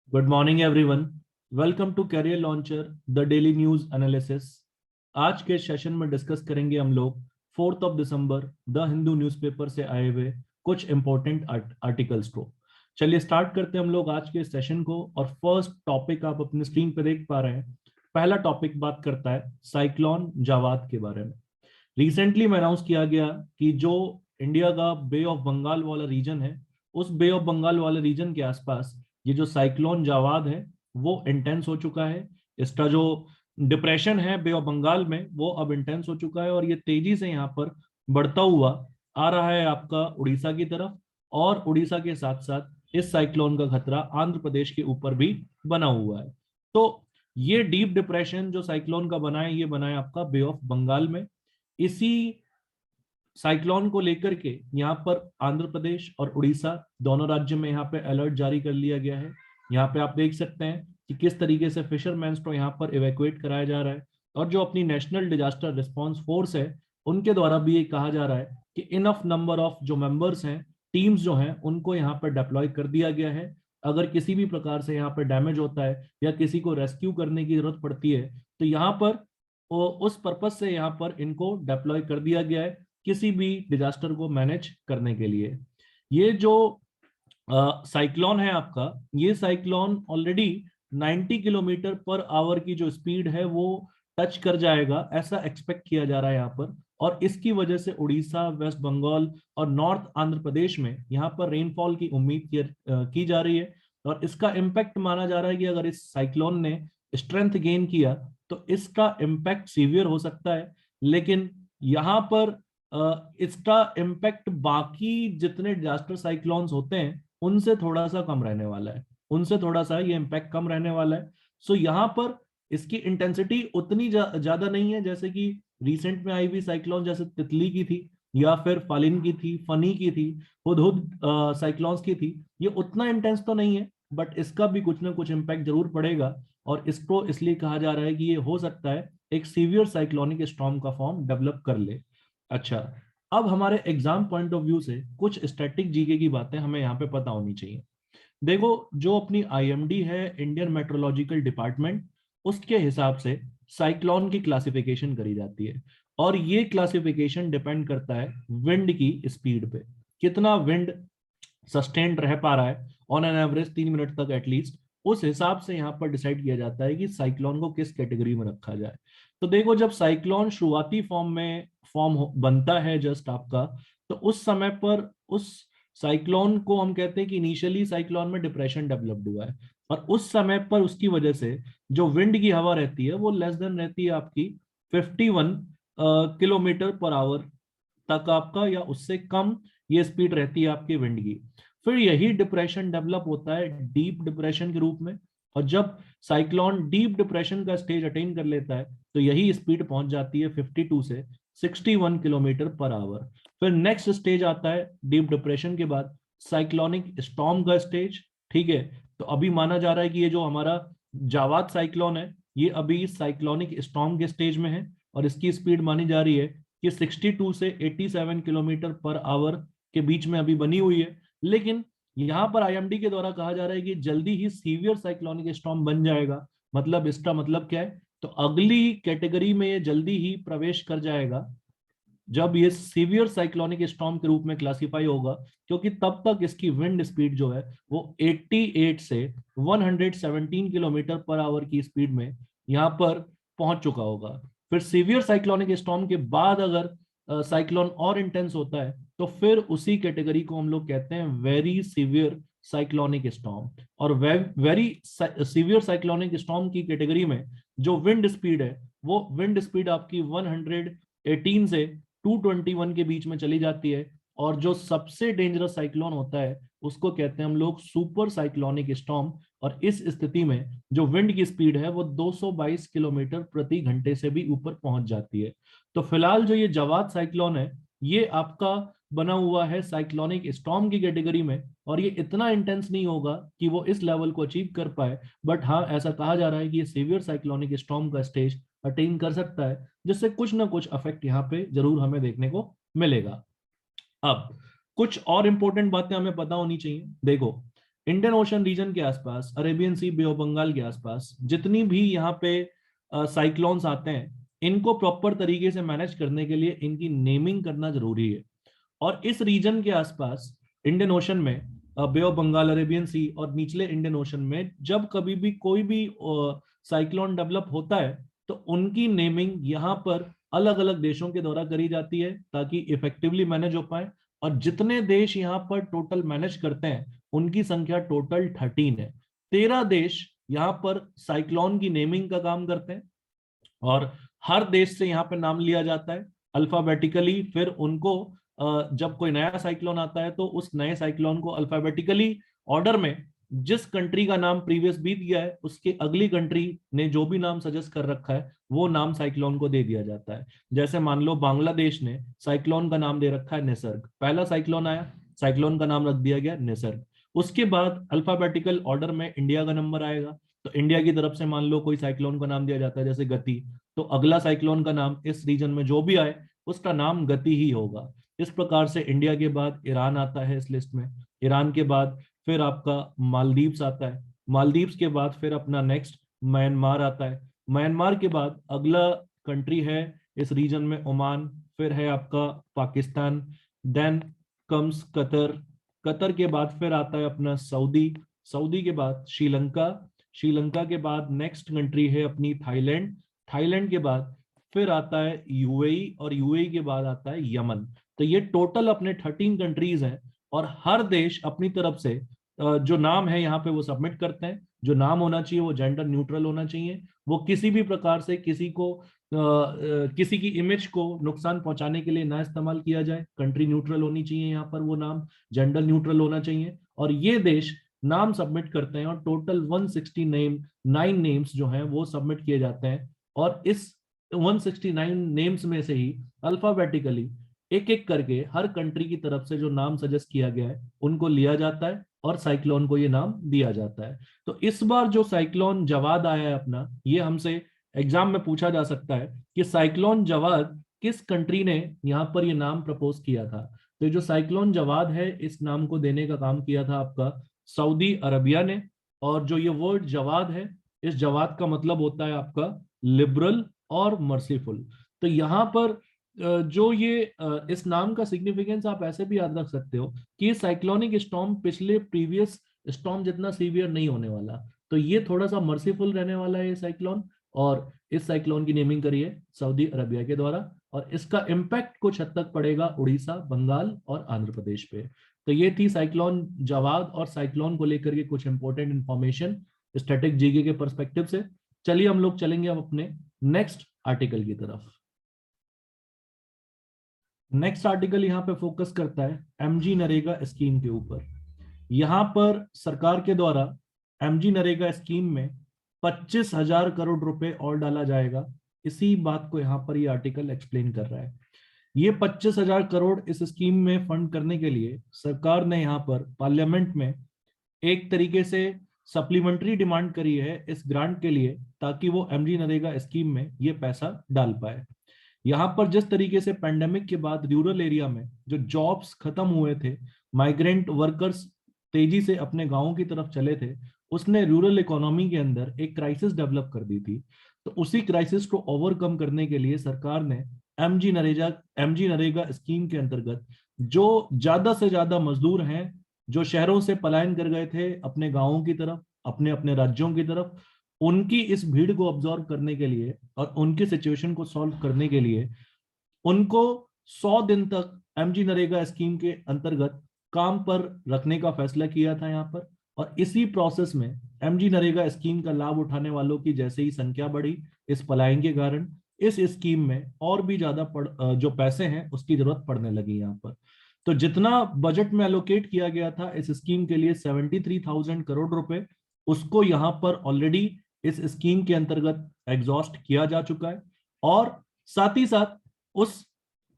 Good morning everyone. Welcome to career launcher the daily news analysis. आज के session में discuss करेंगे हम लोग 4 दिसंबर द हिंदू न्यूज़पेपर से आए हुए कुछ इंपॉर्टेंट आर्टिकल्स को। चलिए स्टार्ट करते हैं हम लोग आज के सेशन को। और फर्स्ट टॉपिक आप अपनी स्क्रीन पे देख पा रहे हैं। पहला टॉपिक बात करता है साइक्लोन जावाद के बारे में। रिसेंटली में अनाउंस किया गया कि जो इंडिया का बे ऑफ बंगाल वाला रीजन है, उस बे ऑफ बंगाल वाले रीजन के आसपास ये जो साइक्लोन जावाद है वो इंटेंस हो चुका है। इसका जो डिप्रेशन है बे ऑफ बंगाल में वो अब इंटेंस हो चुका है और ये तेजी से यहाँ पर बढ़ता हुआ आ रहा है आपका उड़ीसा की तरफ। और उड़ीसा के साथ साथ इस साइक्लोन का खतरा आंध्र प्रदेश के ऊपर भी बना हुआ है। तो ये डीप डिप्रेशन जो साइक्लोन का बना है ये बना है आपका बे ऑफ बंगाल में। इसी साइक्लोन को लेकर के यहाँ पर आंध्र प्रदेश और उड़ीसा दोनों राज्य में यहाँ पे अलर्ट जारी कर लिया गया है। यहाँ पे आप देख सकते हैं कि किस तरीके से फिशरमैन्स को यहाँ पर इवैक्यूएट कराया जा रहा है। और जो अपनी नेशनल डिजास्टर रिस्पांस फोर्स है उनके द्वारा भी ये कहा जा रहा है कि इनफ नंबर ऑफ जो मेंबर्स हैं, टीम्स जो हैं, उनको यहाँ पर डिप्लॉय कर दिया गया है। अगर किसी भी प्रकार से यहाँ पर डैमेज होता है या किसी को रेस्क्यू करने की जरूरत पड़ती है तो यहाँ पर उस पर्पज से यहाँ पर इनको डिप्लॉय कर दिया गया है किसी भी डिजास्टर को मैनेज करने के लिए। ये जो साइक्लोन है आपका, ये cyclone already 90 kilometre per hour की जो स्पीड है वो टच कर जाएगा, ऐसा एक्सपेक्ट किया जा रहा है यहाँ पर। और इसकी वजह से उड़ीसा, वेस्ट बंगाल और नॉर्थ आंध्र प्रदेश में यहाँ पर रेनफॉल की उम्मीद की जा रही है। और इसका इम्पैक्ट माना जा रहा है कि अगर इस साइक्लोन ने स्ट्रेंथ गेन किया तो इसका इम्पैक्ट सीवियर हो सकता है। लेकिन यहाँ पर इसका इम्पैक्ट बाकी जितने डिजास्टर साइक्लोन्स होते हैं उनसे थोड़ा सा कम रहने वाला है, उनसे थोड़ा सा ये इम्पैक्ट कम रहने वाला है। सो यहाँ पर इसकी इंटेंसिटी उतनी ज्यादा नहीं है जैसे कि रिसेंट में आई हुई साइक्लोन जैसे तितली की थी या फिर फालिन की थी, फनी की थी, हुदहुद साइक्लोन्स की थी। ये उतना इंटेंस तो नहीं है बट इसका भी कुछ ना कुछ इम्पैक्ट जरूर पड़ेगा। और इसको इसलिए कहा जा रहा है कि ये हो सकता है एक सीवियर साइक्लोनिक स्टॉर्म का फॉर्म डेवलप कर ले। अच्छा, अब हमारे एग्जाम पॉइंट ऑफ व्यू से कुछ स्टैटिक जीके की बातें हमें यहाँ पे पता होनी चाहिए। देखो, जो अपनी आईएमडी है, इंडियन मेट्रोलॉजिकल डिपार्टमेंट, उसके हिसाब से साइक्लोन की क्लासिफिकेशन करी जाती है। और ये क्लासिफिकेशन डिपेंड करता है विंड की स्पीड पे, कितना विंड सस्टेन्ड रह पा रहा है ऑन एन एवरेज 3 मिनट तक एटलीस्ट। उस हिसाब से यहाँ पर डिसाइड किया जाता है कि साइक्लोन को किस कैटेगरी में रखा जाए। तो देखो, जब साइक्लोन शुरुआती फॉर्म में बनता है जस्ट आपका, तो उस समय पर उस साइक्लोन को हम कहते हैं कि इनिशियली साइक्लोन में डिप्रेशन डेवलप्ड हुआ है। और उस समय पर उसकी वजह से जो विंड की हवा रहती है वो लेस देन रहती है आपकी 51 किलोमीटर पर आवर तक आपका, या उससे कम ये स्पीड रहती है आपके विंड की। फिर यही डिप्रेशन डेवलप होता है डीप डिप्रेशन के रूप में। और जब साइक्लोन डीप डिप्रेशन का स्टेज अटेन कर लेता है तो यही स्पीड पहुंच जाती है 52 से 61 किलोमीटर पर आवर। फिर नेक्स्ट स्टेज आता है डीप डिप्रेशन के बाद साइक्लोनिक स्टॉर्म का स्टेज। ठीक है, तो अभी माना जा रहा है कि ये जो हमारा जावाद साइक्लोन है ये अभी साइक्लोनिक स्टॉर्म के स्टेज में है और इसकी स्पीड मानी जा रही है कि 62 से 87 किलोमीटर पर आवर के बीच में अभी बनी हुई है। लेकिन यहाँ पर आईएमडी के द्वारा कहा जा रहा है कि जल्दी ही सीवियर साइक्लोनिक स्टॉर्म बन जाएगा। मतलब इसका मतलब क्या है, तो अगली कैटेगरी में ये जल्दी ही प्रवेश कर जाएगा जब ये सीवियर साइक्लोनिक स्टॉर्म के रूप में क्लासिफाई होगा, क्योंकि तब तक इसकी विंड स्पीड जो है वो 88 से 117 किलोमीटर पर आवर की स्पीड में यहाँ पर पहुंच चुका होगा। फिर सीवियर साइक्लोनिक स्टॉर्म के बाद अगर साइक्लोन और इंटेंस होता है तो फिर उसी कैटेगरी को हम लोग कहते हैं वेरी सीवियर साइक्लोनिक स्टॉर्म। और वेरी सीवियर साइक्लोनिक स्टॉर्म की कैटेगरी में जो विंड स्पीड है वो विंड स्पीड आपकी 118 से 221 के बीच में चली जाती है। और जो सबसे डेंजरस साइक्लोन होता है उसको कहते हैं हम लोग सुपर साइक्लोनिक स्टॉर्म। और इस स्थिति में जो विंड की स्पीड है वो 222 किलोमीटर प्रति घंटे से भी ऊपर पहुंच जाती है। तो फिलहाल जो ये जवाद साइक्लोन है ये आपका बना हुआ है साइक्लोनिक स्टॉर्म की कैटेगरी में। और ये इतना इंटेंस नहीं होगा कि वो इस लेवल को अचीव कर पाए, बट हाँ ऐसा कहा जा रहा है कि ये सीवियर साइक्लोनिक स्टॉर्म का स्टेज अटेन कर सकता है, जिससे कुछ ना कुछ इफेक्ट यहाँ पे जरूर हमें देखने को मिलेगा। अब कुछ और इंपॉर्टेंट बातें हमें पता होनी चाहिए। देखो, इंडियन ओशन रीजन के आसपास, Arabian sea, bay of Bengal के आसपास जितनी भी यहाँ पे साइक्लोन्स आते हैं, इनको प्रॉपर तरीके से मैनेज करने के लिए इनकी नेमिंग करना जरूरी है। और इस रीजन के आसपास इंडियन ओशन में, बे ऑफ बंगाल, अरेबियन सी और निचले इंडियन ओशन में जब कभी भी कोई भी साइक्लोन डेवलप होता है तो उनकी नेमिंग यहाँ पर अलग अलग देशों के द्वारा करी जाती है ताकि इफेक्टिवली मैनेज हो पाए। और जितने देश यहाँ पर टोटल मैनेज करते हैं उनकी संख्या टोटल 13 है। 13 देश यहाँ पर साइक्लोन की नेमिंग का काम करते हैं और हर देश से यहाँ पे नाम लिया जाता है अल्फाबेटिकली। फिर उनको जब कोई नया साइक्लोन आता है तो उस नए साइक्लोन को अल्फाबेटिकली ऑर्डर में, जिस कंट्री का नाम प्रीवियस बीत गया है उसके अगली कंट्री ने जो भी नाम सजेस्ट कर रखा है वो नाम साइक्लोन को दे दिया जाता है। जैसे मान लो बांग्लादेश ने साइक्लोन का नाम दे रखा है निसर्ग। पहला साइक्लोन आया, साइक्लोन का नाम रख दिया गया निसर्ग। उसके बाद अल्फाबेटिकल ऑर्डर में इंडिया का नंबर आएगा, तो इंडिया की तरफ से मान लो कोई साइक्लोन का नाम दिया जाता है जैसे गति, तो अगला साइक्लोन का नाम इस रीजन में जो भी आए उसका नाम गति ही होगा। इस प्रकार से इंडिया के बाद ईरान आता है इस लिस्ट में, ईरान के बाद फिर आपका मालदीव्स आता है, मालदीव्स के बाद फिर अपना नेक्स्ट म्यांमार आता है, म्यांमार के बाद अगला कंट्री है इस रीजन में ओमान, फिर है आपका Pakistan, then comes Qatar, Qatar के बाद फिर आता है अपना सऊदी, सऊदी के बाद श्रीलंका, श्रीलंका के बाद नेक्स्ट कंट्री है अपनी थाईलैंड, थाईलैंड के बाद फिर आता है यूएई और यूएई के बाद आता है यमन। तो ये टोटल अपने 13 कंट्रीज हैं और हर देश अपनी तरफ से जो नाम है यहाँ पे वो सबमिट करते हैं। जो नाम होना चाहिए वो जेंडर न्यूट्रल होना चाहिए, वो किसी भी प्रकार से किसी को किसी की इमेज को नुकसान पहुंचाने के लिए ना इस्तेमाल किया जाए। कंट्री न्यूट्रल होनी चाहिए यहाँ पर, वो नाम जेंडर न्यूट्रल होना चाहिए। और ये देश नाम सबमिट करते हैं और टोटल 169 नेम्स जो हैं वो सबमिट किए जाते हैं। और इस 169 नेम्स में से ही अल्फाबेटिकली एक एक करके हर कंट्री की तरफ से जो नाम सजेस्ट किया गया है उनको लिया जाता है और साइक्लोन को ये नाम दिया जाता है। तो इस बार जो साइक्लोन जवाद आया है अपना, ये हमसे एग्जाम में पूछा जा सकता है कि साइक्लोन जवाद किस कंट्री ने यहाँ पर ये नाम प्रपोज किया था। तो जो साइक्लोन जवाद है इस नाम को देने का काम किया था आपका सऊदी अरबिया ने। और जो ये वर्ड जवाद है, इस जवाद का मतलब होता है आपका लिबरल और मर्सीफुल। तो यहाँ पर जो ये इस नाम का सिग्निफिकेंस आप ऐसे भी याद रख सकते हो कि साइक्लोनिक स्टॉर्म पिछले प्रीवियस स्टॉर्म जितना सीवियर नहीं होने वाला, तो ये थोड़ा सा मर्सीफुल रहने वाला है ये साइक्लोन। और इस साइक्लोन की नेमिंग करी है सऊदी अरबिया के द्वारा और इसका इम्पैक्ट कुछ हद तक पड़ेगा उड़ीसा, बंगाल और आंध्र प्रदेश पे। तो ये थी साइक्लोन जवाद और साइक्लोन को लेकर के कुछ इंपॉर्टेंट इंफॉर्मेशन स्टैटिक जीके के पर्सपेक्टिव से। चलिए हम लोग चलेंगे अब अपने नेक्स्ट आर्टिकल की तरफ। नेक्स्ट आर्टिकल यहाँ पे फोकस करता है एमजी नरेगा स्कीम के ऊपर। यहाँ पर सरकार के द्वारा एमजी नरेगा स्कीम में 25,000 करोड़ रुपए और डाला जाएगा। इसी बात को यहाँ पर ये आर्टिकल एक्सप्लेन कर रहा है। ये 25,000 करोड़ इस स्कीम में फंड करने के लिए सरकार ने यहाँ पर पार्लियामेंट में एक तरीके से सप्लीमेंट्री डिमांड करी है इस ग्रांट के लिए, ताकि वो एमजी नरेगा स्कीम में ये पैसा डाल पाए। यहाँ पर जिस तरीके से पेंडेमिक के बाद रूरल एरिया में जो जॉब्स खत्म हुए थे, माइग्रेंट वर्कर्स तेजी से अपने गांवों की तरफ चले थे, उसने रूरल इकोनॉमी के अंदर एक क्राइसिस डेवलप कर दी थी। तो उसी क्राइसिस को ओवरकम करने के लिए सरकार ने एमजी नरेगा स्कीम के अंतर्गत जो ज्यादा से ज्यादा मजदूर हैं जो शहरों से पलायन कर गए थे अपने गांवों की तरफ, अपने अपने राज्यों की तरफ, उनकी इस भीड़ को ऑब्जॉर्व करने के लिए और उनकी सिचुएशन को सॉल्व करने के लिए उनको 100 दिन तक एमजी नरेगा स्कीम के अंतर्गत काम पर रखने का फैसला किया था यहाँ पर। और इसी प्रोसेस में एमजी नरेगा स्कीम का लाभ उठाने वालों की जैसे ही संख्या बढ़ी इस पलायन के कारण, इस स्कीम में और भी ज्यादा जो पैसे हैं उसकी जरूरत पड़ने लगी यहाँ पर। तो जितना बजट में एलोकेट किया गया था इस स्कीम के लिए 73,000 करोड़ रुपए, उसको यहाँ पर ऑलरेडी इस स्कीम के अंतर्गत एग्जॉस्ट किया जा चुका है। और साथ ही साथ उस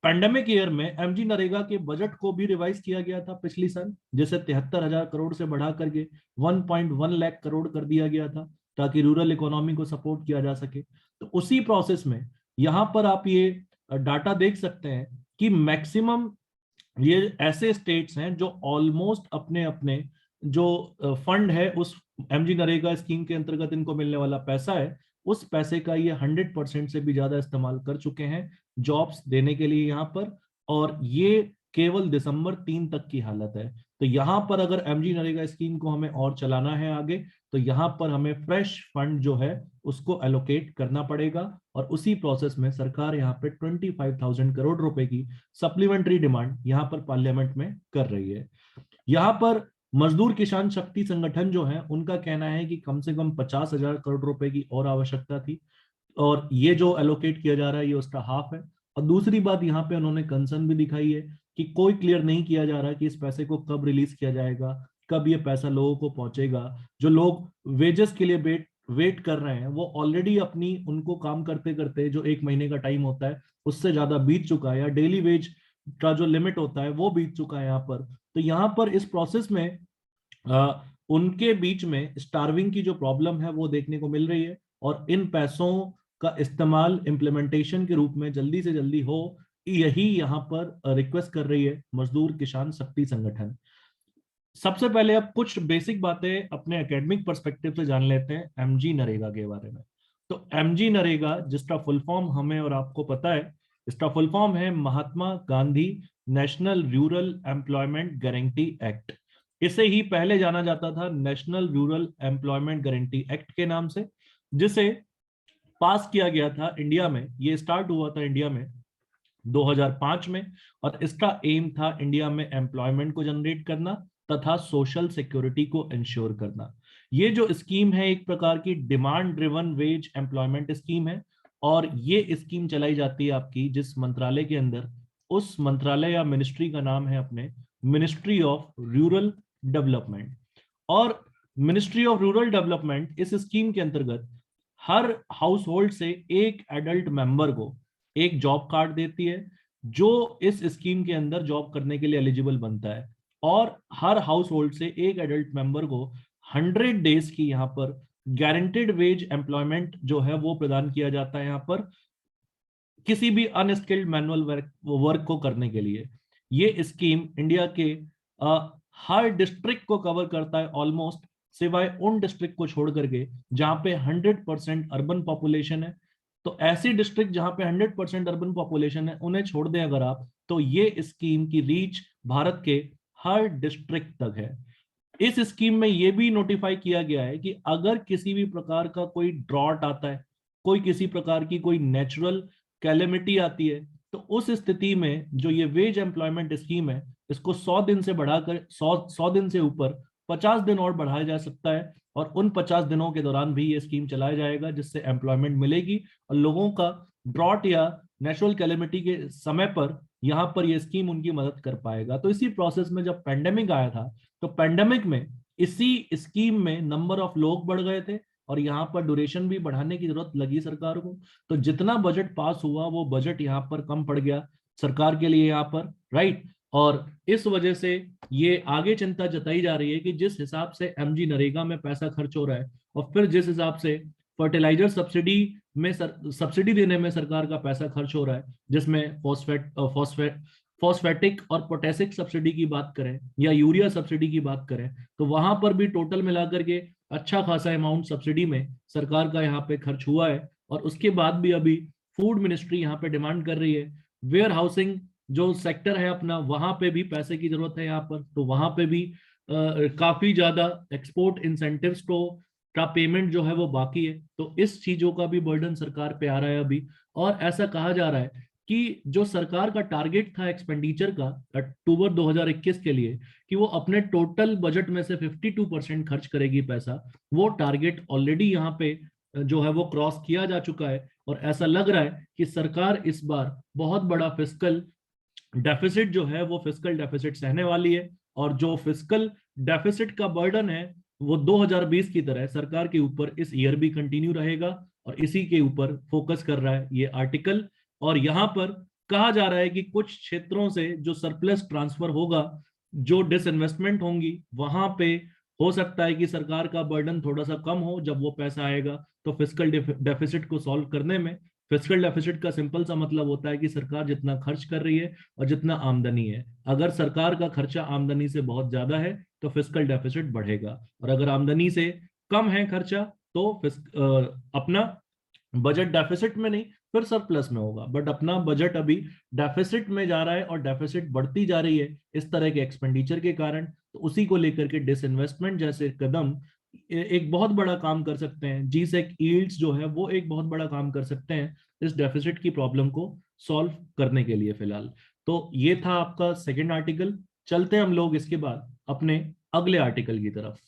पैंडेमिक ईयर में एमजी नरेगा के बजट को भी रिवाइज किया गया था पिछली साल, जैसे 73,000 करोड़ से बढ़ा करके 1.1 लाख करोड़ कर दिया गया था ताकि रूरल इकोनॉमी को सपोर्ट किया जा सके। तो उसी प्रोसेस में यहाँ पर आप ये डाटा देख सकते हैं कि मैक्सिमम ये ऐसे स्टेट्स हैं जो ऑलमोस्ट अपने अपने जो फंड है, उस एमजी नरेगा स्कीम के अंतर्गत इनको मिलने वाला पैसा है, उस पैसे का ये 100% से भी ज्यादा इस्तेमाल कर चुके हैं जॉब्स देने के लिए यहाँ पर। और ये केवल दिसंबर 3 तक की हालत है। तो यहाँ पर अगर एमजी नरेगा स्कीम को हमें और चलाना है आगे, तो यहाँ पर हमें फ्रेश फंड जो है उसको एलोकेट करना पड़ेगा। और उसी प्रोसेस में सरकार यहाँ पे 25,000 करोड़ रुपए की सप्लीमेंट्री डिमांड यहाँ पर पार्लियामेंट में कर रही है। यहाँ पर मजदूर किसान शक्ति संगठन जो है, उनका कहना है कि कम से कम 50,000 करोड़ रुपए की और आवश्यकता थी, और ये जो एलोकेट किया जा रहा है ये उसका हाफ है। और दूसरी बात यहाँ पे उन्होंने कंसर्न भी दिखाई है कि कोई क्लियर नहीं किया जा रहा कि इस पैसे को कब रिलीज किया जाएगा, कब ये पैसा लोगों को पहुंचेगा। जो लोग वेजेस के लिए वेट कर रहे हैं, वो ऑलरेडी अपनी उनको काम करते करते जो 1 महीने का टाइम होता है उससे ज्यादा बीत चुका है, या डेली वेज का जो लिमिट होता है वो बीत चुका है यहाँ पर। तो यहाँ पर इस प्रोसेस में उनके बीच में स्टार्विंग की जो प्रॉब्लम है वो देखने को मिल रही है। और इन पैसों का इस्तेमाल इम्प्लीमेंटेशन के रूप में जल्दी से जल्दी हो, यही यहाँ पर रिक्वेस्ट कर रही है मजदूर किसान शक्ति संगठन। सबसे पहले अब कुछ बेसिक बातें अपने एकेडमिक पर्सपेक्टिव से जान लेते हैं एमजी नरेगा के बारे में। तो एमजी नरेगा, जिसका फुल फॉर्म हमें और आपको पता है, इसका फुल फॉर्म है Mahatma Gandhi national rural employment guarantee act. इसे ही पहले जाना जाता था national rural employment guarantee act के नाम से, जिसे पास किया गया था इंडिया में। ये स्टार्ट हुआ था इंडिया में 2005 में, और इसका एम था इंडिया में एम्प्लॉयमेंट को जनरेट करना तथा सोशल सिक्योरिटी को इंश्योर करना। ये जो स्कीम है एक प्रकार की demand driven veg employment scheme है, और ये स्कीम चलाई जाती है आपकी जिस मंत्रालय के अंदर, उस मंत्रालय या मिनिस्ट्री का नाम है अपने मिनिस्ट्री ऑफ रूरल डेवलपमेंट। और मिनिस्ट्री ऑफ रूरल डेवलपमेंट इस स्कीम के अंतर्गत हर हाउस होल्ड से एक एडल्ट मेंबर को एक जॉब कार्ड देती है, जो इस स्कीम के अंदर जॉब करने के लिए एलिजिबल बनता है। और हर हाउस होल्ड से एक एडल्ट मेंबर को 100 डेज की यहाँ पर गारंटेड वेज एम्प्लॉयमेंट जो है वो प्रदान किया जाता है यहाँ पर, किसी भी अनस्किल्ड मैनुअल वर्क को करने के लिए। ये स्कीम इंडिया के हर डिस्ट्रिक्ट को कवर करता है ऑलमोस्ट, सिवाय उन डिस्ट्रिक्ट को छोड़ करके जहां पे 100% अर्बन पॉपुलेशन है। तो ऐसी डिस्ट्रिक्ट जहां पे 100% अर्बन पॉपुलेशन है, उन्हें छोड़ दें अगर आप, तो ये स्कीम की रीच भारत के हर डिस्ट्रिक्ट तक है। इस स्कीम में यह भी नोटिफाई किया गया है कि अगर किसी भी प्रकार का कोई ड्रॉट आता है, कोई किसी प्रकार की कोई नेचुरल कैलेमिटी आती है, तो उस स्थिति में जो ये वेज एम्प्लॉयमेंट स्कीम है, इसको 100 दिन से बढ़ाकर 100 दिन से ऊपर 50 दिन और बढ़ाया जा सकता है। और उन 50 दिनों के दौरान भी ये स्कीम चलाया जाएगा, जिससे एम्प्लॉयमेंट मिलेगी और लोगों का ड्रॉट या नेचुरल कैलेमिटी के समय पर यहाँ पर ये स्कीम उनकी मदद कर पाएगा। तो इसी प्रोसेस में जब पेंडेमिक आया था, तो पेंडेमिक में इसी स्कीम में नंबर ऑफ लोग बढ़ गए थे, और यहाँ पर ड्यूरेशन भी बढ़ाने की जरूरत लगी सरकार को। तो जितना बजट पास हुआ वो बजट यहाँ पर कम पड़ गया सरकार के लिए यहाँ पर, राइट। और इस वजह से ये आगे चिंता जताई जा रही है कि जिस हिसाब से एमजी नरेगा में पैसा खर्च हो रहा है, और फिर जिस हिसाब से फर्टिलाइजर सब्सिडी में सब्सिडी देने में सरकार का पैसा खर्च हो रहा है, जिसमें फॉस्फेटिक और पोटेसिक सब्सिडी की बात करें या यूरिया सब्सिडी की बात करें, तो वहां पर भी टोटल मिलाकर के अच्छा खासा अमाउंट सब्सिडी में सरकार का यहाँ पे खर्च हुआ है। और उसके बाद भी अभी फूड मिनिस्ट्री यहाँ पे डिमांड कर रही है, वेयर हाउसिंग जो सेक्टर है अपना, वहां पे भी पैसे की जरूरत है यहाँ पर। तो वहां पे भी काफी ज्यादा एक्सपोर्ट इंसेंटिव्स को का पेमेंट जो है वो बाकी है। तो इस चीजों का भी बर्डन सरकार पे आ रहा है अभी। और ऐसा कहा जा रहा है कि जो सरकार का टारगेट था एक्सपेंडिचर का अक्टूबर 2021 के लिए, कि वो अपने टोटल बजट में से 52% खर्च करेगी पैसा, वो टारगेट ऑलरेडी यहाँ पे जो है वो क्रॉस किया जा चुका है। और ऐसा लग रहा है कि सरकार इस बार बहुत बड़ा फिस्कल डेफिसिट जो है वो फिस्कल डेफिसिट सहने वाली है। और जो फिस्कल डेफिसिट का बर्डन है वो 2020 की तरह सरकार के ऊपर इस ईयर भी कंटिन्यू रहेगा, और इसी के ऊपर फोकस कर रहा है ये आर्टिकल। और यहाँ पर कहा जा रहा है कि कुछ क्षेत्रों से जो सरप्लस ट्रांसफर होगा, जो डिसइन्वेस्टमेंट होंगी, वहां पे हो सकता है कि सरकार का बर्डन थोड़ा सा कम हो जब वो पैसा आएगा। तो फिस्कल डेफिसिट को सॉल्व करने में, फिस्कल डेफिसिट का सिंपल सा मतलब होता है कि सरकार जितना खर्च कर रही है और जितना आमदनी है। अगर सरकार का खर्चा आमदनी से बहुत ज्यादा है, तो फिस्कल डेफिसिट बढ़ेगा, और अगर आमदनी से कम है खर्चा तो अपना बजट डेफिसिट में नहीं, फिर सरप्लस में होगा। बट अपना बजट अभी डेफिसिट में जा रहा है और डेफिसिट बढ़ती जा रही है इस तरह के एक्सपेंडिचर के कारण। तो उसी को लेकर के डिसइन्वेस्टमेंट जैसे कदम एक बहुत बड़ा काम कर सकते हैं। जीसेक यील्ड्स जो है वो एक बहुत बड़ा काम कर सकते हैं इस डेफिसिट की प्रॉब्लम को सॉल्व करने के लिए फिलहाल। तो ये था आपका सेकेंड आर्टिकल। चलते हैं हम लोग इसके बाद अपने अगले आर्टिकल की तरफ।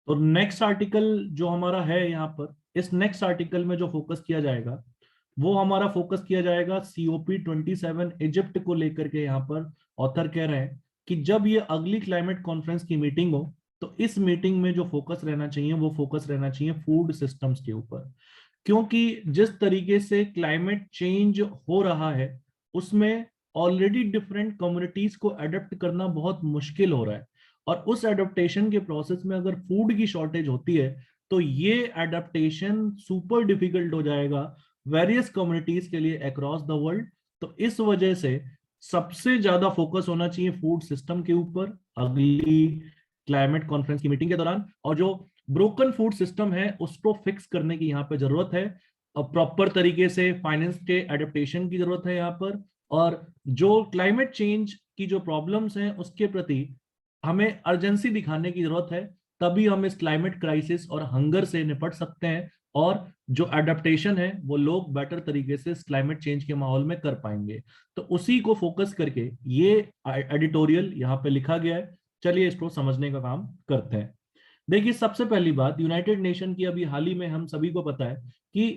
तो नेक्स्ट आर्टिकल जो हमारा है यहाँ पर, इस नेक्स्ट आर्टिकल में जो फोकस किया जाएगा वो हमारा फोकस किया जाएगा COP27 इजिप्ट को लेकर के। यहाँ पर ऑथर कह रहे हैं कि जब ये अगली क्लाइमेट कॉन्फ्रेंस की मीटिंग हो तो इस मीटिंग में जो फोकस रहना चाहिए वो फोकस रहना चाहिए फूड सिस्टम्स के ऊपर। क्योंकि जिस तरीके से क्लाइमेट चेंज हो रहा है उसमें ऑलरेडी डिफरेंट कम्युनिटीज को अडेप्ट करना बहुत मुश्किल हो रहा है, और उस एडेप्टेशन के प्रोसेस में अगर फूड की शॉर्टेज होती है तो ये एडेप्टेशन सुपर डिफिकल्ट हो जाएगा वेरियस कम्युनिटीज के लिए अक्रॉस द वर्ल्ड। तो इस वजह से सबसे ज्यादा फोकस होना चाहिए फूड सिस्टम के ऊपर अगली क्लाइमेट कॉन्फ्रेंस की मीटिंग के दौरान। और जो ब्रोकन फूड सिस्टम है उसको फिक्स करने की यहाँ पे जरूरत है, और प्रॉपर तरीके से फाइनेंस के एडेप्टेशन की जरूरत है यहाँ पर। और जो क्लाइमेट चेंज की जो प्रॉब्लम्स हैं उसके प्रति हमें अर्जेंसी दिखाने की जरूरत है, तभी हम इस क्लाइमेट क्राइसिस और हंगर से निपट सकते हैं, और जो एडेप्टेशन है वो लोग बेटर तरीके से इस क्लाइमेट चेंज के माहौल में कर पाएंगे। तो उसी को फोकस करके ये एडिटोरियल यहाँ पे लिखा गया है। चलिए इसको समझने का काम करते हैं। देखिए, सबसे पहली बात, यूनाइटेड नेशन की अभी हाल ही में हम सभी को पता है कि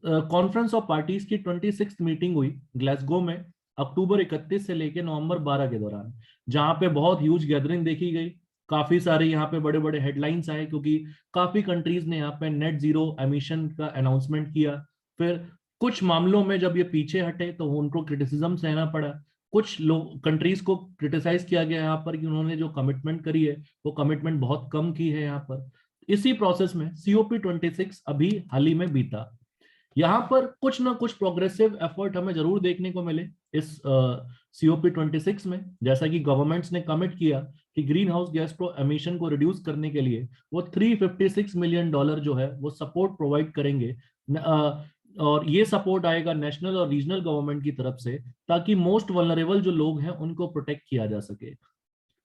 कॉन्फ्रेंस ऑफ पार्टीज की 26th मीटिंग हुई ग्लासगो में अक्टूबर 31 से लेकर नवंबर 12 के दौरान, जहां पे बहुत ह्यूज गैदरिंग देखी गई। काफी सारे यहाँ पे बड़े बड़े हेडलाइंस आए क्योंकि काफी कंट्रीज ने यहाँ पे नेट जीरो एमिशन का अनाउंसमेंट किया। फिर कुछ मामलों में जब ये पीछे हटे तो उनको क्रिटिसिज्म सहना पड़ा। कुछ लोग कंट्रीज को क्रिटिसाइज किया गया यहाँ पर कि उन्होंने जो कमिटमेंट करी है वो कमिटमेंट बहुत कम की है यहाँ पर। इसी प्रोसेस में COP26 अभी हाल ही में बीता। यहाँ पर कुछ ना कुछ प्रोग्रेसिव एफर्ट हमें जरूर देखने को मिले इस COP26 में। जैसा कि गवर्नमेंट्स ने कमिट किया कि ग्रीन हाउस गैस एमिशन को रिड्यूस करने के लिए वो $356 मिलियन जो है वो सपोर्ट प्रोवाइड करेंगे। और ये सपोर्ट आएगा नेशनल और रीजनल गवर्नमेंट की तरफ से, ताकि मोस्ट वल्नरेबल जो लोग हैं उनको प्रोटेक्ट किया जा सके।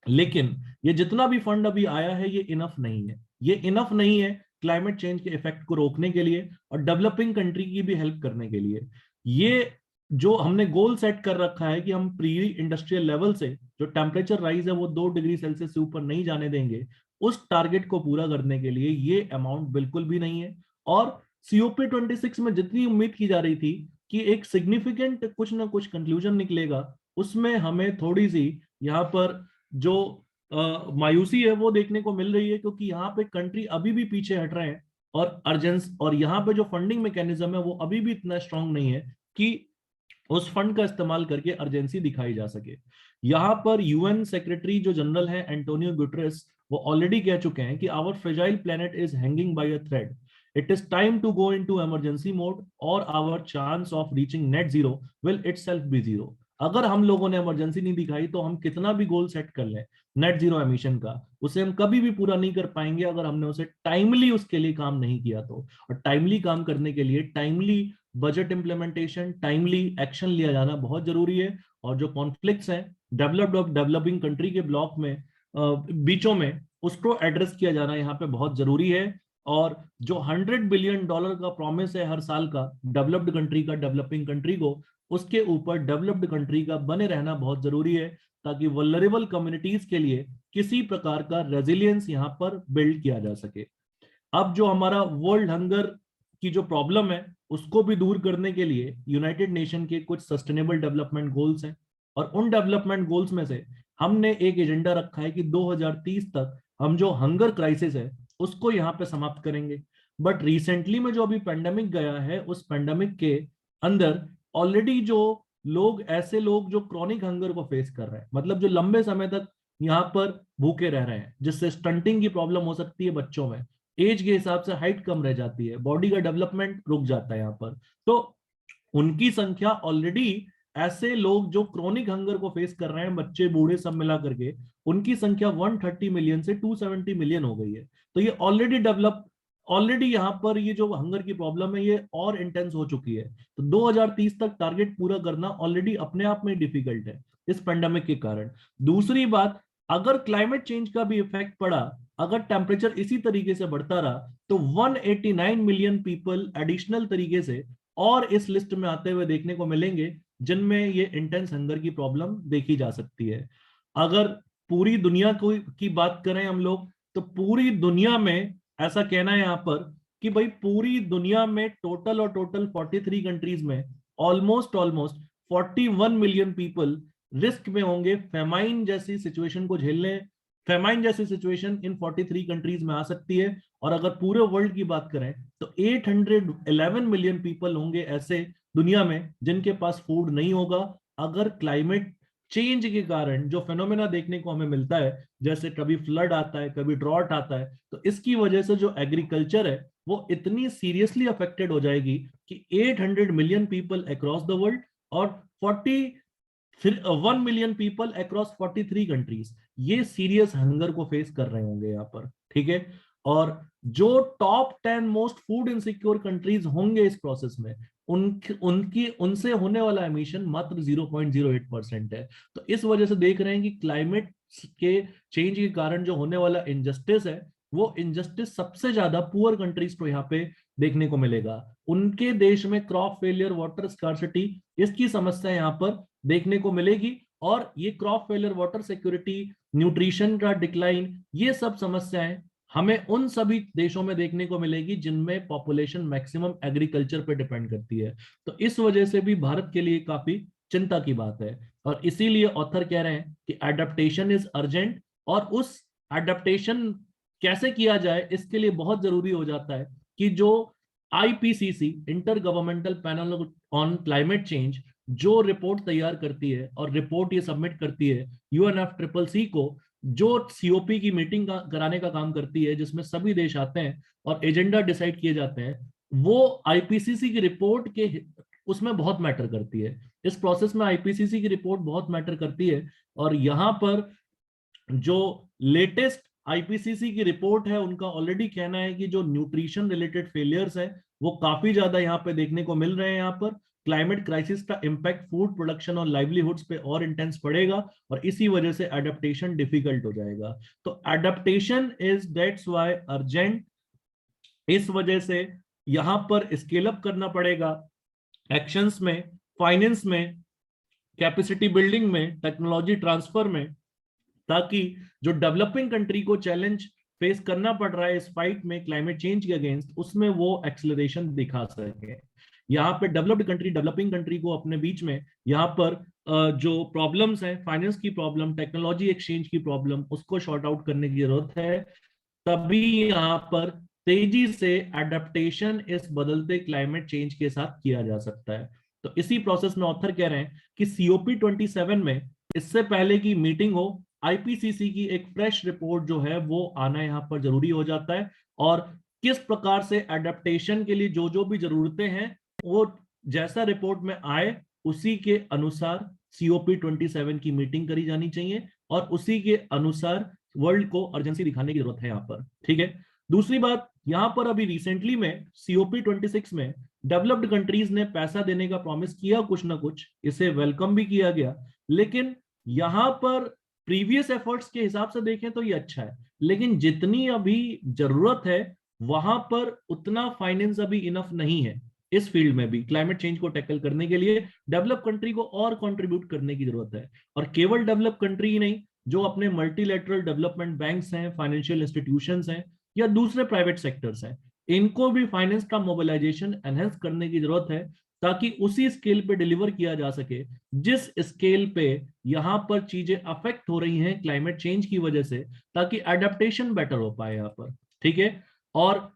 लेकिन ये जितना भी फंड अभी आया है ये इनफ नहीं है। ये इनफ नहीं है क्लाइमेट चेंज के इफेक्ट को रोकने के लिए और डेवलपिंग कंट्री की भी हेल्प करने के लिए। ये जो हमने गोल सेट कर रखा है कि हम प्री इंडस्ट्रियल लेवल से जो टेम्परेचर राइज है वो 2 डिग्री सेल्सियस से ऊपर नहीं जाने देंगे, उस टारगेट को पूरा करने के लिए ये अमाउंट बिल्कुल भी नहीं है। और COP26 में जितनी उम्मीद की जा रही थी कि एक सिग्निफिकेंट कुछ ना कुछ कंक्लूजन निकलेगा, उसमें हमें थोड़ी सी यहाँ पर जो मायूसी है वो देखने को मिल रही है, क्योंकि यहाँ पे कंट्री अभी भी पीछे हट रहे हैं और अर्जेंस और यहाँ पे जो फंडिंग मैकेनिज्म है वो अभी भी इतना स्ट्रांग नहीं है कि उस फंड का इस्तेमाल करके अर्जेंसी दिखाई जा सके। यहाँ पर UN सेक्रेटरी जो जनरल है एंटोनियो गुटरेस, वो ऑलरेडी कह चुके हैं कि our fragile planet is hanging by a thread, it is time to go into emergency mode और our chance of reaching net zero will itself be zero. अगर हम लोगों ने इमरजेंसी नहीं दिखाई तो हम कितना भी गोल सेट कर लें नेट जीरो एमिशन का, उसे हम कभी भी पूरा नहीं कर पाएंगे अगर हमने उसे टाइमली उसके लिए काम नहीं किया तो। और टाइमली काम करने के लिए timely budget implementation, timely action लिया जाना बहुत जरूरी है। और जो कॉन्फ्लिक्ट्स हैं डेवलप्ड और डेवलपिंग कंट्री के ब्लॉक में बीचों में, उसको एड्रेस किया जाना यहाँ पे बहुत जरूरी है। और जो $100 बिलियन का प्रॉमिस है हर साल का डेवलप्ड कंट्री का डेवलपिंग कंट्री को, उसके ऊपर डेवलप्ड कंट्री का बने रहना बहुत जरूरी है, ताकि वल्नरेबल कम्युनिटीज के लिए किसी प्रकार का रेजिलियंस यहाँ पर बिल्ड किया जा सके। अब जो हमारा वर्ल्ड हंगर की जो प्रॉब्लम है उसको भी दूर करने के लिए यूनाइटेड नेशन के कुछ सस्टेनेबल डेवलपमेंट गोल्स हैं, और उन डेवलपमेंट गोल्स में से हमने एक एजेंडा रखा है कि 2030 तक हम जो हंगर क्राइसिस है उसको यहाँ पे समाप्त करेंगे। बट रिसेंटली में जो अभी पेंडेमिक गया है उस पेंडेमिक के अंदर ऑलरेडी जो लोग, ऐसे लोग जो क्रॉनिक हंगर को फेस कर रहे हैं, मतलब जो लंबे समय तक यहाँ पर भूखे रह रहे हैं, जिससे स्टंटिंग की प्रॉब्लम हो सकती है बच्चों में, एज के हिसाब से हाइट कम रह जाती है, बॉडी का डेवलपमेंट रुक जाता है यहाँ पर, तो उनकी संख्या ऑलरेडी ऐसे लोग जो क्रोनिक हंगर को फेस कर रहे हैं, बच्चे बूढ़े सब मिला करके, उनकी संख्या 130 मिलियन से 270 मिलियन हो गई है। तो ये ऑलरेडी यहाँ पर ये जो हंगर की प्रॉब्लम है ये और इंटेंस हो चुकी है। तो 2030 तक टारगेट पूरा करना ऑलरेडी अपने आप में डिफिकल्ट है इस पेंडेमिक के कारण। दूसरी बात, अगर क्लाइमेट चेंज का भी इफेक्ट पड़ा, अगर टेम्परेचर इसी तरीके से बढ़ता रहा, तो 189 मिलियन पीपल एडिशनल तरीके से और इस लिस्ट में आते हुए देखने को मिलेंगे, जिनमें ये इंटेंस हंगर की प्रॉब्लम देखी जा सकती है। अगर पूरी दुनिया की बात करें हम लोग, तो पूरी दुनिया में ऐसा कहना है यहाँ पर कि भाई पूरी दुनिया में टोटल 43 कंट्रीज में ऑलमोस्ट 41 मिलियन पीपल रिस्क में होंगे फेमाइन जैसी सिचुएशन को झेलने। फेमाइन जैसी सिचुएशन इन 43 कंट्रीज में आ सकती है। और अगर पूरे वर्ल्ड की बात करें तो 811 मिलियन पीपल होंगे ऐसे दुनिया में जिनके पास फूड नहीं होगा, अगर क्लाइमेट चेंज के कारण जो फेनोमेना देखने को हमें मिलता है, जैसे कभी फ्लड आता है, कभी ड्रॉट आता है, तो इसकी वजह से जो एग्रीकल्चर है वो इतनी सीरियसली अफेक्टेड हो जाएगी कि 800 million people across the world और 1 मिलियन पीपल अक्रॉस 43 कंट्रीज ये सीरियस हंगर को फेस कर रहे होंगे यहाँ पर। ठीक है। और जो top 10 most food insecure countries होंगे इस प्रोसेस में, उनसे होने वाला एमिशन मात्र 0.08% है। तो इस वजह से देख रहे हैं कि क्लाइमेट के चेंज के कारण जो होने वाला इनजस्टिस है, वो इनजस्टिस सबसे ज्यादा पुअर कंट्रीज को यहाँ पे देखने को मिलेगा। उनके देश में क्रॉप फेलियर, वाटर स्कार्सिटी, इसकी समस्या यहाँ पर देखने को मिलेगी। और ये crop failure, water security, nutrition का डिक्लाइन, ये सब समस्याएं हमें उन सभी देशों में देखने को मिलेगी जिनमें पॉपुलेशन मैक्सिमम एग्रीकल्चर पे डिपेंड करती है। तो इस वजह से भी भारत के लिए काफी चिंता की बात है। और इसीलिए ऑथर कह रहे हैं कि एडेप्टेशन इज अर्जेंट, और उस एडेप्टेशन कैसे किया जाए इसके लिए बहुत जरूरी हो जाता है कि जो IPCC, inter governmental panel on climate change, जो रिपोर्ट तैयार करती है और रिपोर्ट ये सबमिट करती है UNFCCC को, जो सीओपी की मीटिंग कराने का काम करती है, जिसमें सभी देश आते हैं और एजेंडा डिसाइड किए जाते हैं, वो आईपीसीसी की रिपोर्ट के उसमें बहुत मैटर करती है। इस प्रोसेस में आईपीसीसी की रिपोर्ट बहुत मैटर करती है। और यहाँ पर जो लेटेस्ट आईपीसीसी की रिपोर्ट है, उनका ऑलरेडी कहना है कि जो न्यूट्रिशन रिलेटेड फेलियर्स है वो काफी ज्यादा यहाँ पे देखने को मिल रहे हैं। यहाँ पर क्लाइमेट क्राइसिस का इंपैक्ट फूड प्रोडक्शन और लाइवलीहुड्स पे और इंटेंस पड़ेगा, और इसी वजह से एडेप्टेशन डिफिकल्ट हो जाएगा। तो adaptation is that's why urgent. इस वजह से यहां पर स्केल अप करना पड़ेगा एक्शंस में, फाइनेंस में, कैपेसिटी बिल्डिंग में, टेक्नोलॉजी ट्रांसफर में, ताकि जो डेवलपिंग कंट्री को चैलेंज फेस करना पड़ रहा है इस फाइट में क्लाइमेट चेंज के अगेंस्ट, उसमें वो एक्सेलरेशन दिखा सके। यहाँ पे डेवलप्ड कंट्री, डेवलपिंग कंट्री को अपने बीच में यहाँ पर जो प्रॉब्लम्स हैं, फाइनेंस की प्रॉब्लम, टेक्नोलॉजी एक्सचेंज की प्रॉब्लम, उसको शॉर्ट आउट करने की जरूरत है। तभी यहाँ पर तेजी से एडेप्टेशन इस बदलते क्लाइमेट चेंज के साथ किया जा सकता है। तो इसी प्रोसेस में ऑथर कह रहे हैं कि COP27 में इससे पहले की मीटिंग हो, आईपीसीसी की एक फ्रेश रिपोर्ट जो है वो आना यहाँ पर जरूरी हो जाता है। और किस प्रकार से एडेप्टेशन के लिए जो जो भी जरूरतें हैं वो जैसा रिपोर्ट में आए उसी के अनुसार COP27 की मीटिंग करी जानी चाहिए, और उसी के अनुसार वर्ल्ड को अर्जेंसी दिखाने की जरूरत है यहाँ पर। ठीक है। दूसरी बात, यहाँ पर अभी रिसेंटली में COP26 में डेवलप्ड कंट्रीज ने पैसा देने का प्रॉमिस किया कुछ ना कुछ, इसे वेलकम भी किया गया। लेकिन यहाँ पर प्रीवियस एफर्ट्स के हिसाब से देखें तो ये अच्छा है, लेकिन जितनी अभी जरूरत है वहां पर उतना फाइनेंस अभी इनफ नहीं है। इस फील्ड में भी क्लाइमेट चेंज को टैकल करने के लिए डेवलप कंट्री को और कंट्रीब्यूट करने की जरूरत है। और केवल डेवलप कंट्री ही नहीं, जो अपने मल्टीलैटरल डेवलपमेंट बैंक्स हैं, फाइनेंशियल इंस्टीट्यूशंस हैं, या दूसरे प्राइवेट सेक्टर्स हैं, इनको भी फाइनेंस का मोबिलाइजेशन एनहेंस करने की जरूरत है, ताकि उसी स्केल पे डिलीवर किया जा सके जिस स्केल पे यहां पर चीजें अफेक्ट हो रही हैं क्लाइमेट चेंज की वजह से, ताकि एडेप्टेशन बेटर हो पाए यहाँ पर। ठीक है। और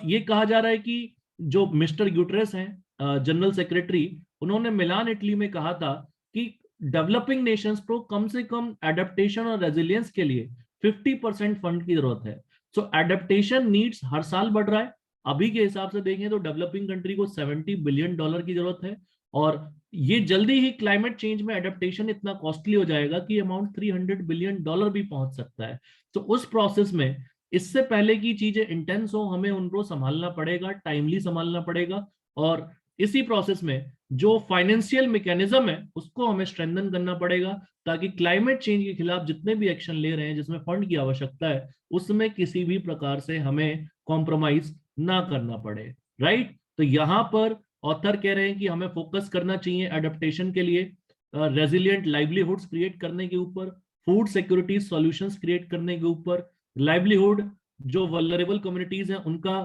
ये कहा जा रहा है कि जो मिस्टर ग्यूटरेस हैं, जनरल सेक्रेटरी, उन्होंने मिलान इटली में कहा था कि डेवलपिंग नेशंस को कम से कम एडेप्टेशन और रेजिलियंस के लिए 50% फंड की जरूरत है। सो एडेप्टेशन नीड्स हर साल बढ़ रहा है। अभी के हिसाब से देखें तो डेवलपिंग कंट्री को $70 बिलियन की जरूरत है, और ये जल्दी ही क्लाइमेट चेंज में एडेप्टेशन इतना कॉस्टली हो जाएगा कि अमाउंट $300 बिलियन भी पहुंच सकता है। तो उस प्रोसेस में इससे पहले की चीजें इंटेंस हो, हमें उनको संभालना पड़ेगा, टाइमली संभालना पड़ेगा। और इसी प्रोसेस में जो फाइनेंशियल मैकेनिज्म है उसको हमें स्ट्रेंथन करना पड़ेगा, ताकि क्लाइमेट चेंज के खिलाफ जितने भी एक्शन ले रहे हैं जिसमें फंड की आवश्यकता है उसमें किसी भी प्रकार से हमें कॉम्प्रोमाइज ना करना पड़े। राइट? तो यहाँ पर ऑथर कह रहे हैं कि हमें फोकस करना चाहिए एडेप्टेशन के लिए रेजिलिएंट लाइवलीहुड्स क्रिएट करने के ऊपर, फूड सिक्योरिटी सॉल्यूशंस क्रिएट करने के ऊपर, लाइवलीहुड जो वल्नरेबल कम्युनिटीज हैं उनका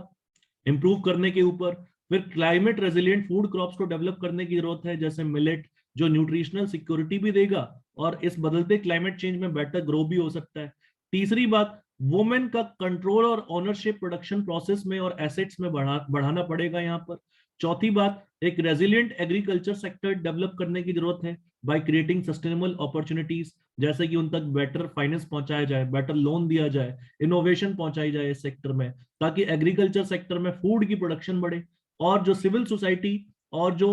इंप्रूव करने के ऊपर, फिर क्लाइमेट रेजिलिएंट फूड क्रॉप्स को डेवलप करने की जरूरत है जैसे मिलेट, जो न्यूट्रिशनल सिक्योरिटी भी देगा और इस बदलते क्लाइमेट चेंज में बेटर ग्रो भी हो सकता है। तीसरी बात, वुमेन का कंट्रोल और ओनरशिप प्रोडक्शन प्रोसेस में और एसेट्स में बढ़ाना पड़ेगा यहाँ पर। चौथी बात, एक रेजिलिएंट एग्रीकल्चर सेक्टर डेवलप करने की जरूरत है बाय क्रिएटिंग सस्टेनेबल अपॉर्चुनिटीज, जैसे कि उन तक बेटर फाइनेंस पहुंचाया जाए, बेटर लोन दिया जाए, इनोवेशन पहुंचाई जाए इस सेक्टर में, ताकि एग्रीकल्चर सेक्टर में फूड की प्रोडक्शन बढ़े। और जो सिविल सोसाइटी और जो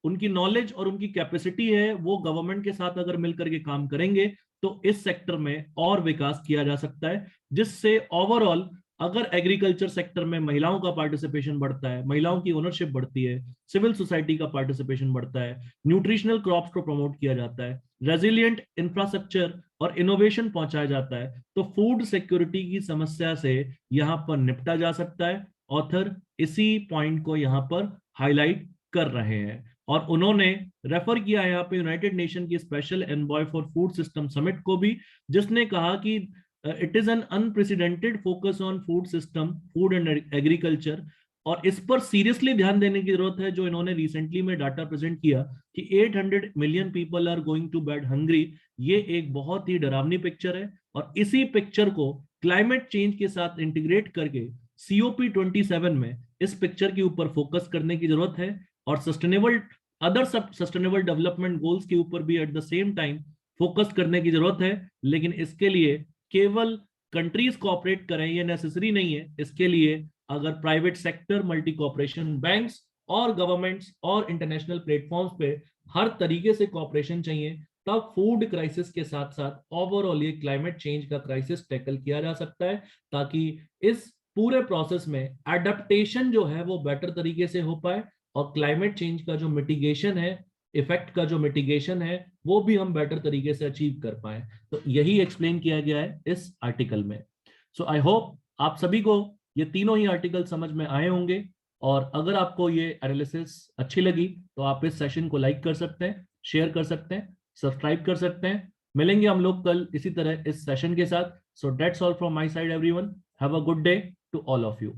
उनकी नॉलेज और उनकी कैपेसिटी है वो गवर्नमेंट के साथ अगर मिलकर के काम करेंगे तो इस सेक्टर में और विकास किया जा सकता है, जिससे ओवरऑल अगर एग्रीकल्चर सेक्टर में महिलाओं का पार्टिसिपेशन बढ़ता है, महिलाओं की ओनरशिप बढ़ती है, सिविल सोसाइटी का पार्टिसिपेशन बढ़ता है, न्यूट्रिशनल क्रॉप्स को प्रमोट किया जाता है, रेजिलिएंट इंफ्रास्ट्रक्चर और इनोवेशन पहुंचाया जाता है, तो फूड सिक्योरिटी की समस्या से यहां पर निपटा जा सकता है। ऑथर इसी पॉइंट को यहां पर हाईलाइट कर रहे हैं और उन्होंने रेफर किया है यहाँ पे यूनाइटेड नेशन की special envoy for food system summit को भी, जिसने कहा कि it is an unprecedented focus on food system, food and agriculture, और इस पर सीरियसली ध्यान देने की जरूरत है। जो इन्होंने रिसेंटली में डाटा प्रेजेंट किया कि 800 million people are going to bed hungry, ये एक बहुत ही डरावनी पिक्चर है और इसी पिक्चर को क्लाइमेट चेंज के साथ इंटीग्रेट करके COP27 में इस पिक्चर के ऊपर फोकस करने की जरूरत है और अदर सब सस्टेनेबल डेवलपमेंट गोल्स के ऊपर भी at the same time focus करने की जरूरत है। लेकिन इसके लिए केवल कंट्रीज कोऑपरेट करें ये नेसेसरी नहीं है। इसके लिए अगर private sector, multi corporation, banks और गवर्नमेंट्स और इंटरनेशनल प्लेटफॉर्म्स पे हर तरीके से कॉपरेशन चाहिए, तब फूड क्राइसिस के साथ साथ ओवरऑल ये क्लाइमेट चेंज का क्राइसिस टैकल किया जा सकता है, ताकि इस पूरे प्रोसेस में एडेप्टेशन जो है वो बेटर तरीके से हो पाए और क्लाइमेट चेंज का जो मिटिगेशन है, इफेक्ट का जो मिटिगेशन है, वो भी हम बेटर तरीके से अचीव कर पाए। तो यही एक्सप्लेन किया गया है इस आर्टिकल में। सो आई होप आप सभी को ये तीनों ही आर्टिकल समझ में आए होंगे और अगर आपको ये एनालिसिस अच्छी लगी तो आप इस सेशन को लाइक कर सकते हैं, शेयर कर सकते हैं, सब्सक्राइब कर सकते हैं। मिलेंगे हम लोग कल इसी तरह इस सेशन के साथ। So that's all from my side everyone. Have a good day to all of you.